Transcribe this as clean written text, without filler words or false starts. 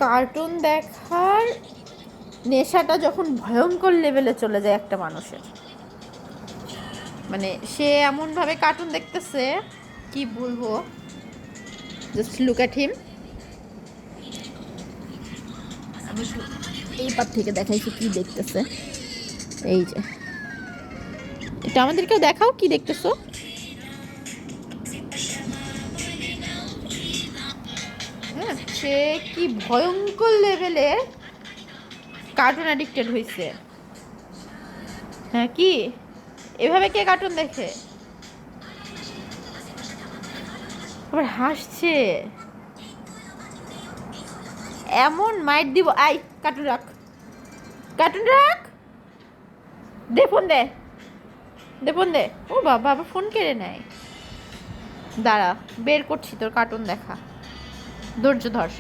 Cartoon দেখার নেশাটা যখন ভয়ঙ্কর লেভেলে চলে যায় একটা মানুষের, মানে সে এমনভাবে কার্টুন দেখতেছে, কি বলবো, জাস্ট লুক অ্যাট হিম। আমি এই পার থেকে দেখাইছি কি দেখতেছে। এই যে এটা আমাদেরকেও দেখাও, কি দেখতেছো। হ্যাঁ, সে কি ভয়ঙ্কর লেভেলে কার্টুন অ্যাডিক্টেড হয়েছে। হ্যাঁ, কি এভাবে কে কার্টুন দেখে? আবার হাসছে, এমন মাইট দিব। আই, কার্টুন রাখ, কার্টুন রাখ, দে ফোন, দে দে ফোন দে। ও বাবা, আবার ফোন কেড়ে নেয়। দাঁড়া, বের করছি তোর কার্টুন দেখা, ধৈর্য ধর।